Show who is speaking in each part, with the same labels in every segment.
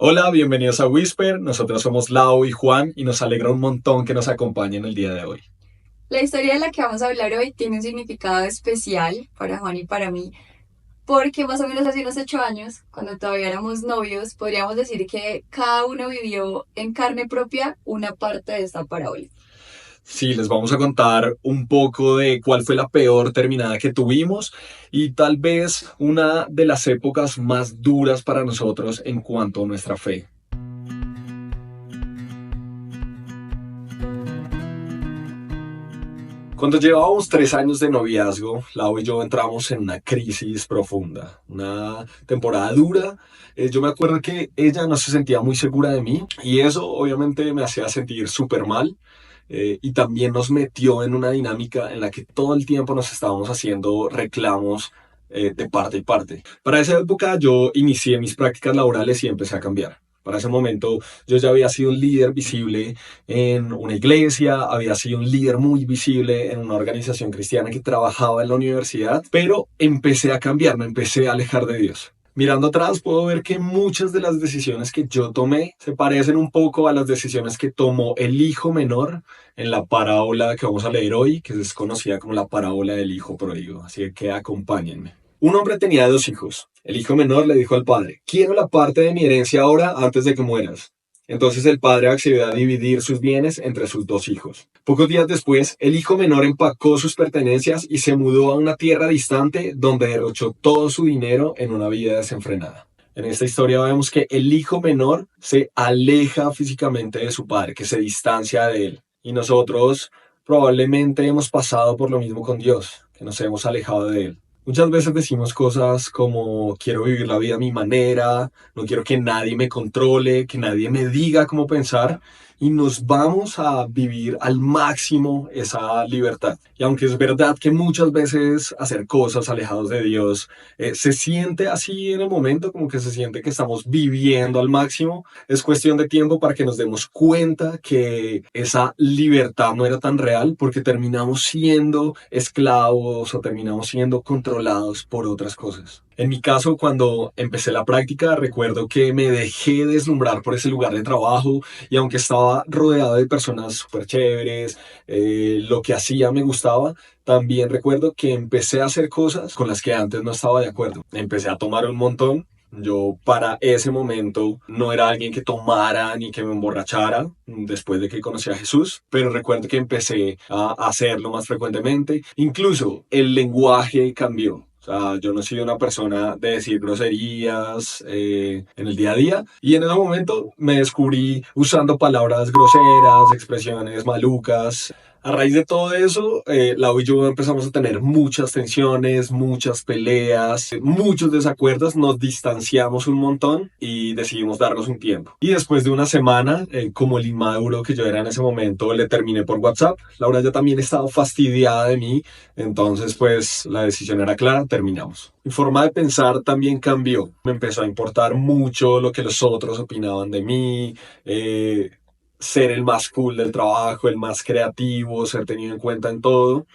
Speaker 1: Hola, bienvenidos a Whisper. Nosotros somos Lau y Juan y nos alegra un montón que nos acompañen el día de hoy.
Speaker 2: La historia de la que vamos a hablar hoy tiene un significado especial para Juan y para mí, porque más o menos hace unos 8 años, cuando todavía éramos novios, podríamos decir que cada uno vivió en carne propia una parte de esta parábola.
Speaker 1: Sí, les vamos a contar un poco de cuál fue la peor terminada que tuvimos y tal vez una de las épocas más duras para nosotros en cuanto a nuestra fe. Cuando llevábamos 3 años de noviazgo, Lau y yo entramos en una crisis profunda, una temporada dura. Yo me acuerdo que ella no se sentía muy segura de mí y eso obviamente me hacía sentir súper mal. Y también nos metió en una dinámica en la que todo el tiempo nos estábamos haciendo reclamos de parte y parte. Para esa época yo inicié mis prácticas laborales y empecé a cambiar. Para ese momento yo ya había sido un líder visible en una iglesia, había sido un líder muy visible en una organización cristiana que trabajaba en la universidad, pero empecé a cambiar, me empecé a alejar de Dios. Mirando atrás puedo ver que muchas de las decisiones que yo tomé se parecen un poco a las decisiones que tomó el hijo menor en la parábola que vamos a leer hoy, que es conocida como la parábola del hijo pródigo. Así que acompáñenme. Un hombre tenía 2 hijos. El hijo menor le dijo al padre: quiero la parte de mi herencia ahora antes de que mueras. Entonces el padre accedió a dividir sus bienes entre sus 2 hijos. Pocos días después, el hijo menor empacó sus pertenencias y se mudó a una tierra distante donde derrochó todo su dinero en una vida desenfrenada. En esta historia vemos que el hijo menor se aleja físicamente de su padre, que se distancia de él. Y nosotros probablemente hemos pasado por lo mismo con Dios, que nos hemos alejado de él. Muchas veces decimos cosas como: quiero vivir la vida a mi manera, no quiero que nadie me controle, que nadie me diga cómo pensar, y nos vamos a vivir al máximo esa libertad. Y aunque es verdad que muchas veces hacer cosas alejados de Dios se siente así en el momento, como que se siente que estamos viviendo al máximo, es cuestión de tiempo para que nos demos cuenta que esa libertad no era tan real, porque terminamos siendo esclavos o terminamos siendo controlados por otras cosas. En mi caso, cuando empecé la práctica, recuerdo que me dejé deslumbrar por ese lugar de trabajo y aunque estaba rodeado de personas súper chéveres, lo que hacía me gustaba, también recuerdo que empecé a hacer cosas con las que antes no estaba de acuerdo. Empecé a tomar un montón. Yo para ese momento no era alguien que tomara ni que me emborrachara después de que conocí a Jesús, pero recuerdo que empecé a hacerlo más frecuentemente. Incluso el lenguaje cambió. O sea, yo no soy una persona de decir groserías en el día a día. Y en ese momento me descubrí usando palabras groseras, expresiones malucas. A raíz de todo eso, Lau y yo empezamos a tener muchas tensiones, muchas peleas, muchos desacuerdos, nos distanciamos un montón y decidimos darnos un tiempo. Y después de una semana, como el inmaduro que yo era en ese momento, le terminé por WhatsApp. Laura ya también estaba fastidiada de mí, entonces pues la decisión era clara, terminamos. Mi forma de pensar también cambió. Me empezó a importar mucho lo que los otros opinaban de mí, ser el más cool del trabajo, el más creativo, ser tenido en cuenta en todo.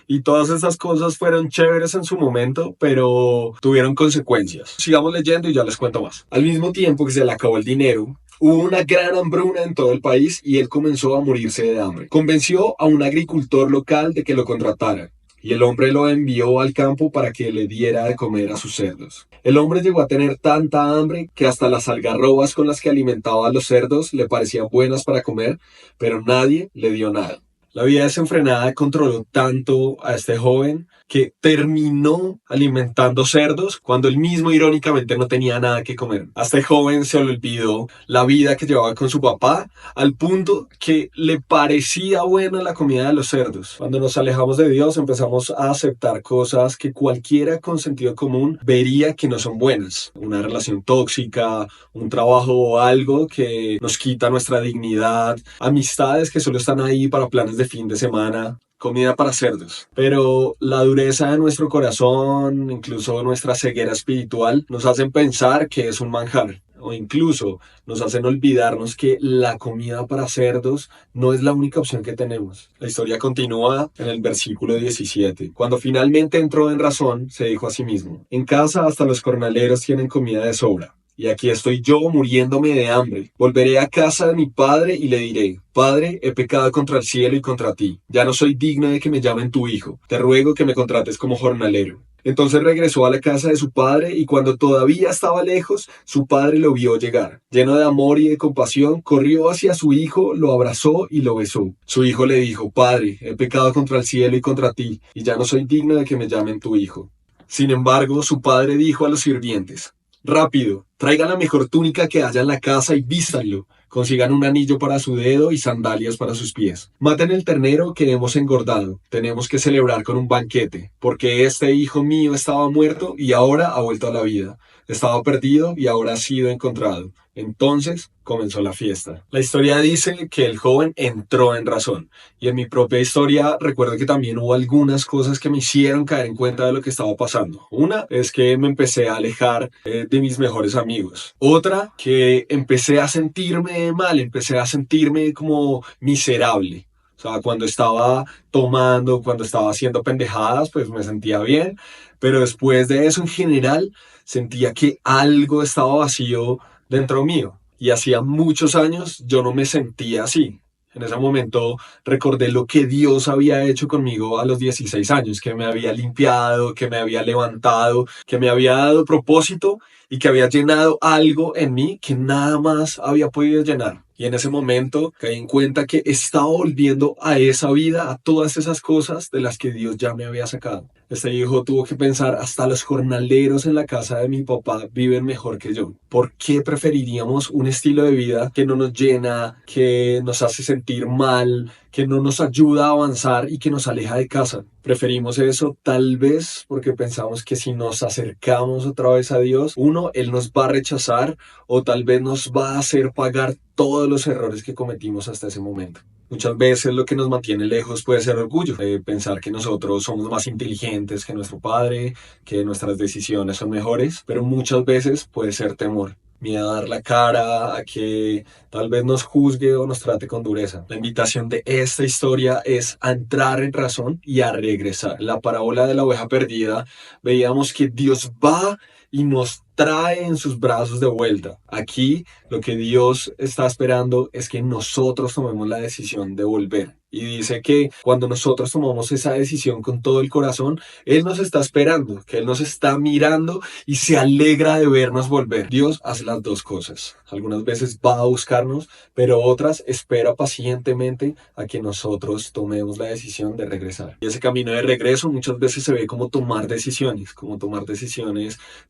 Speaker 1: Y todas esas cosas fueron chéveres en su momento, pero tuvieron consecuencias. Sigamos leyendo y ya les cuento más. Al mismo tiempo que se le acabó el dinero, hubo una gran hambruna en todo el país y él comenzó a morirse de hambre. Convenció a un agricultor local de que lo contratara y el hombre lo envió al campo para que le diera de comer a sus cerdos. El hombre llegó a tener tanta hambre que hasta las algarrobas con las que alimentaba a los cerdos le parecían buenas para comer, pero nadie le dio nada. La vida desenfrenada controló tanto a este joven que terminó alimentando cerdos cuando él mismo irónicamente no tenía nada que comer. A este joven se le olvidó la vida que llevaba con su papá al punto que le parecía buena la comida de los cerdos. Cuando nos alejamos de Dios empezamos a aceptar cosas que cualquiera con sentido común vería que no son buenas. Una relación tóxica, un trabajo o algo que nos quita nuestra dignidad, amistades que solo están ahí para planes de fin de semana, comida para cerdos. Pero la dureza de nuestro corazón, incluso nuestra ceguera espiritual, nos hacen pensar que es un manjar. O incluso nos hacen olvidarnos que la comida para cerdos no es la única opción que tenemos. La historia continúa en el versículo 17. Cuando finalmente entró en razón, se dijo a sí mismo: en casa hasta los jornaleros tienen comida de sobra, y aquí estoy yo muriéndome de hambre. Volveré a casa de mi padre y le diré: Padre, he pecado contra el cielo y contra ti. Ya no soy digno de que me llamen tu hijo. Te ruego que me contrates como jornalero. Entonces regresó a la casa de su padre, y cuando todavía estaba lejos, su padre lo vio llegar. Lleno de amor y de compasión, corrió hacia su hijo, lo abrazó y lo besó. Su hijo le dijo: Padre, he pecado contra el cielo y contra ti, y ya no soy digno de que me llamen tu hijo. Sin embargo, su padre dijo a los sirvientes: Rápido, traigan la mejor túnica que haya en la casa y vístanlo. Consigan un anillo para su dedo y sandalias para sus pies. Maten el ternero que hemos engordado. Tenemos que celebrar con un banquete, porque este hijo mío estaba muerto y ahora ha vuelto a la vida. Estaba perdido y ahora ha sido encontrado. Entonces comenzó la fiesta. La historia dice que el joven entró en razón. Y en mi propia historia recuerdo que también hubo algunas cosas que me hicieron caer en cuenta de lo que estaba pasando. Una es que me empecé a alejar de mis mejores amigos. Otra, que empecé a sentirme mal, empecé a sentirme como miserable. O sea, cuando estaba tomando, cuando estaba haciendo pendejadas, pues me sentía bien. Pero después de eso, en general, sentía que algo estaba vacío dentro mío. Y hacía muchos años yo no me sentía así. En ese momento recordé lo que Dios había hecho conmigo a los 16 años, que me había limpiado, que me había levantado, que me había dado propósito y que había llenado algo en mí que nada más había podido llenar. Y en ese momento caí en cuenta que estaba volviendo a esa vida, a todas esas cosas de las que Dios ya me había sacado. Este hijo tuvo que pensar: hasta los jornaleros en la casa de mi papá viven mejor que yo. ¿Por qué preferiríamos un estilo de vida que no nos llena, que nos hace sentir mal, que no nos ayuda a avanzar y que nos aleja de casa? Preferimos eso tal vez porque pensamos que si nos acercamos otra vez a Dios, uno, Él nos va a rechazar, o tal vez nos va a hacer pagar todos los errores que cometimos hasta ese momento. Muchas veces lo que nos mantiene lejos puede ser orgullo, pensar que nosotros somos más inteligentes que nuestro padre, que nuestras decisiones son mejores, pero muchas veces puede ser temor. Miedo a dar la cara, a que tal vez nos juzgue o nos trate con dureza. La invitación de esta historia es a entrar en razón y a regresar. En la parábola de la oveja perdida veíamos que Dios va y nos trae en sus brazos de vuelta. Aquí lo que Dios está esperando es que nosotros tomemos la decisión de volver. Y dice que cuando nosotros tomamos esa decisión con todo el corazón, Él nos está esperando, que Él nos está mirando y se alegra de vernos volver. Dios hace las dos cosas. Algunas veces va a buscarnos, pero otras espera pacientemente a que nosotros tomemos la decisión de regresar. Y ese camino de regreso muchas veces se ve como tomar decisiones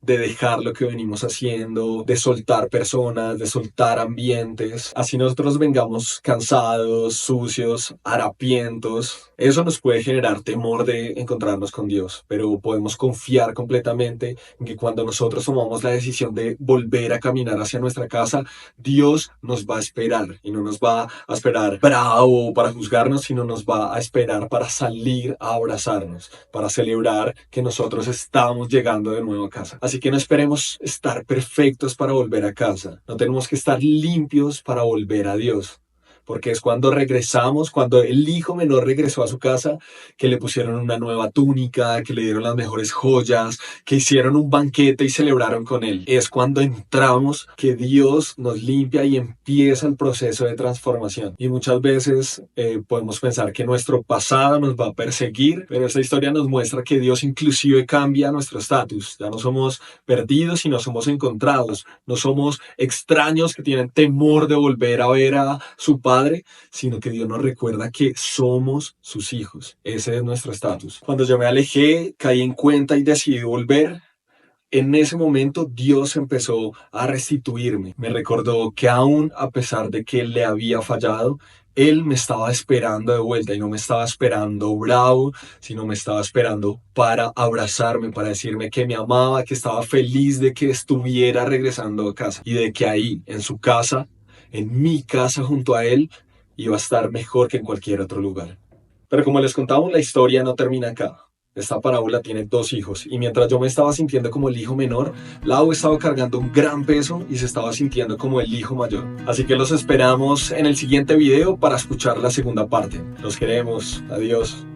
Speaker 1: de dejar lo que venimos haciendo, de soltar personas, de soltar ambientes. Así nosotros vengamos cansados, sucios, harapientos. Eso nos puede generar temor de encontrarnos con Dios, pero podemos confiar completamente en que cuando nosotros tomamos la decisión de volver a caminar hacia nuestra casa, Dios nos va a esperar, y no nos va a esperar bravo para juzgarnos, sino nos va a esperar para salir a abrazarnos, para celebrar que nosotros estamos llegando de nuevo a casa. Así que no esperemos estar perfectos para volver a casa, no tenemos que estar limpios para volver a Dios. Porque es cuando regresamos, cuando el hijo menor regresó a su casa, que le pusieron una nueva túnica, que le dieron las mejores joyas, que hicieron un banquete y celebraron con él. Es cuando entramos que Dios nos limpia y empieza el proceso de transformación. Y muchas veces podemos pensar que nuestro pasado nos va a perseguir, pero esta historia nos muestra que Dios inclusive cambia nuestro estatus. Ya no somos perdidos, sino somos encontrados. No somos extraños que tienen temor de volver a ver a su padre, sino que Dios nos recuerda que somos sus hijos. Ese es nuestro estatus. Cuando yo me alejé, caí en cuenta y decidí volver. En ese momento Dios empezó a restituirme. Me recordó que aún a pesar de que le había fallado, Él me estaba esperando de vuelta, y no me estaba esperando bravo, sino me estaba esperando para abrazarme, para decirme que me amaba, que estaba feliz de que estuviera regresando a casa, y de que ahí, en su casa, en mi casa junto a Él, iba a estar mejor que en cualquier otro lugar. Pero como les contamos, la historia no termina acá. Esta parábola tiene dos hijos, y mientras yo me estaba sintiendo como el hijo menor, Lau estaba cargando un gran peso y se estaba sintiendo como el hijo mayor. Así que los esperamos en el siguiente video para escuchar la segunda parte. Los queremos. Adiós.